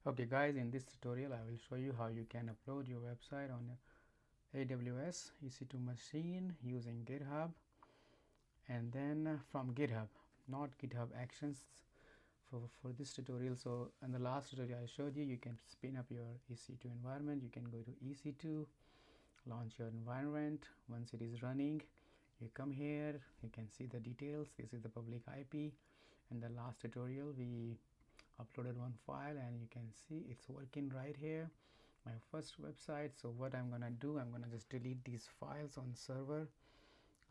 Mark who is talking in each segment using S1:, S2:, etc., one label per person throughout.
S1: Okay guys, in this tutorial I will show you how you can upload your website on AWS EC2 machine using GitHub, and then from GitHub, not GitHub Actions for this tutorial. So in the last tutorial I showed you can spin up your EC2 environment. You can go to EC2, launch your environment. Once it is running, you come here, you can see the details. This is the public IP. In the last tutorial we uploaded one file and you can see it's working right here, my first website. So what I'm gonna do, I'm gonna just delete these files on server.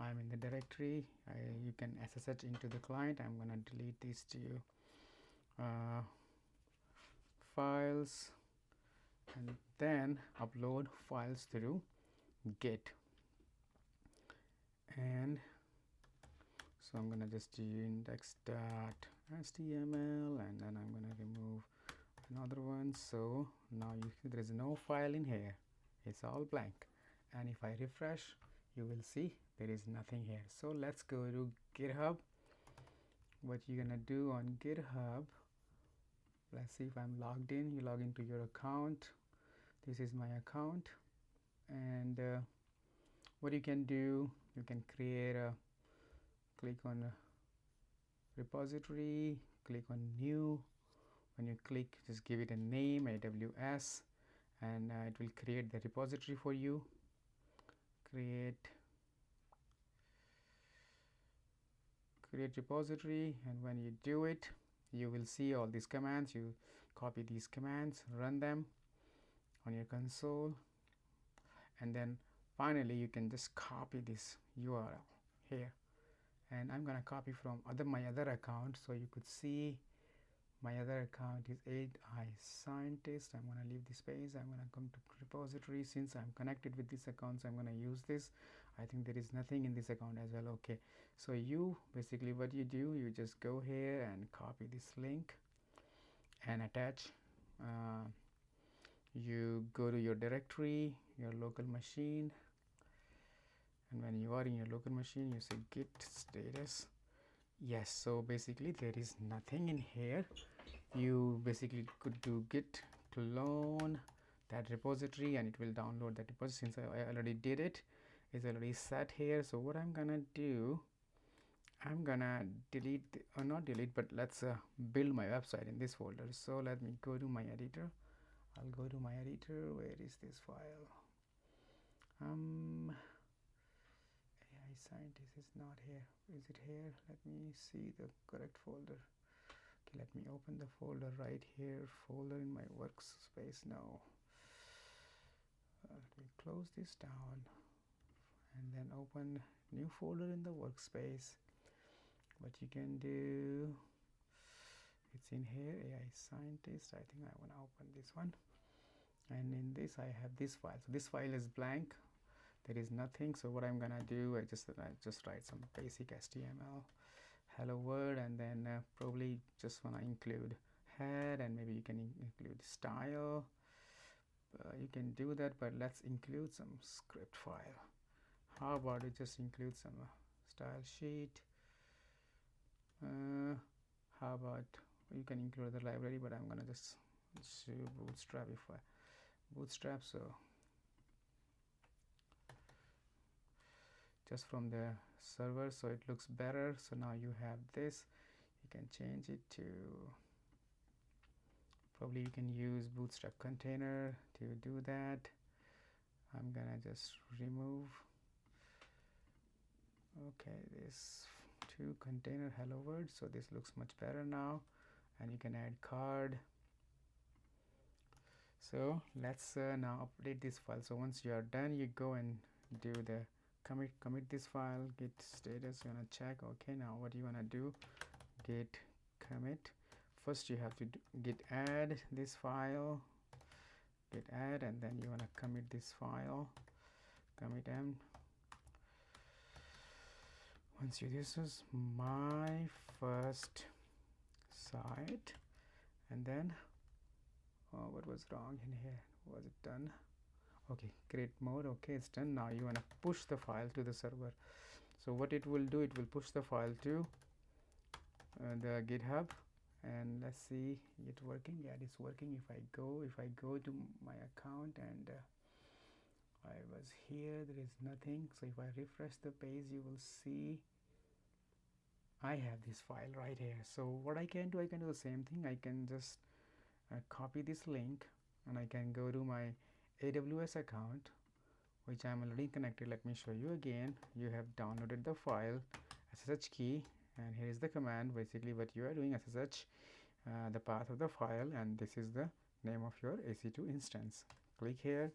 S1: I'm in the directory, you can SSH into the client. I'm gonna delete these two files and then upload files through Git. And so I'm gonna just do index.html and then I'm gonna remove another one. So now you see there is no file in here, it's all blank. And if I refresh, you will see there is nothing here. So let's go to GitHub. What you're gonna do on GitHub, let's see if I'm logged in. You log into your account. This is my account, and what you can do, you can create a, click on a repository, click on new. When you click, just give it a name, AWS, and it will create the repository for you. Create repository, and when you do it, you will see all these commands. You copy these commands, run them on your console, and then finally you can just copy this URL here. And I'm gonna copy from my other account, so you could see my other account is AI Scientist. I'm gonna leave this space. I'm gonna come to repository. Since I'm connected with this account, so I'm gonna use this. I think there is nothing in this account as well. Okay, so you basically what you do, you just go here and copy this link and attach. You go to your directory, your local machine, and when you are in your local machine, you say git status. Yes, so basically there is nothing in here. You basically could do git clone that repository and it will download that repository. Since I already did it, it's already set here. So what I'm gonna do, I'm gonna delete or not delete, but let's build my website in this folder. So let me go to my editor. I'll go to my editor. Where is this file? AI Scientist is not here. Is it here? Let me see the correct folder. Okay, let me open the folder right here. Folder in my workspace now. Let me close this down and then open new folder in the workspace. What you can do, it's in here, AI Scientist. I think I want to open this one, and in this I have this file. So this file is blank, there is nothing. So what I'm gonna do, I just write some basic HTML, hello world, and then probably just wanna include head, and maybe you can include style. You can do that, but let's include some script file. How about it just include some style sheet. How about you can include the library, but I'm gonna just show bootstrap if I bootstrap. So just from the server, so it looks better. So now you have this, you can change it to, probably you can use bootstrap container to do that. I'm gonna just remove, okay, this to container hello world. So this looks much better now, and you can add card. So let's now update this file. So once you are done, you go and do the commit this file, git status. You wanna check. Okay, now what you wanna do, git commit. First you have to git add this file, git add, and then you wanna commit this file, commit m. Once you, this is my first site, and then what was wrong in here? Was it done? Okay, create mode. Okay, it's done. Now you want to push the file to the server. So what it will do, it will push the file to the GitHub, and let's see it working. Yeah, it's working. If I go to my account and I was here, there is nothing. So if I refresh the page, you will see I have this file right here. So what I can do the same thing. I can just copy this link and I can go to my AWS account, which I am already connected. Let me show you again. You have downloaded the file SSH key, and here is the command. Basically what you are doing, SSH the path of the file, and this is the name of your EC2 instance. Click here,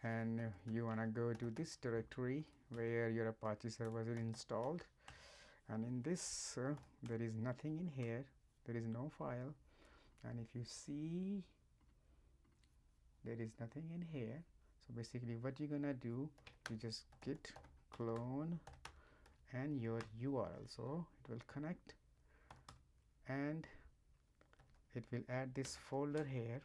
S1: and you wanna go to this directory where your Apache server is installed, and in this there is nothing in here, there is no file, and if you see there is nothing in here. So basically what you're gonna do, you just git clone and your URL, so it will connect and it will add this folder here,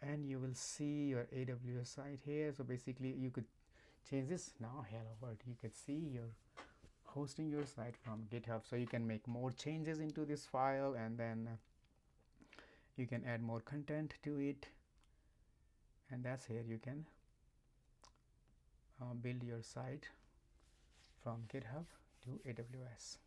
S1: and you will see your AWS site here. So basically you could change this now. Hello world, you could see you're hosting your site from GitHub, so you can make more changes into this file, and then you can add more content to it, and that's here you can build your site from GitHub to AWS.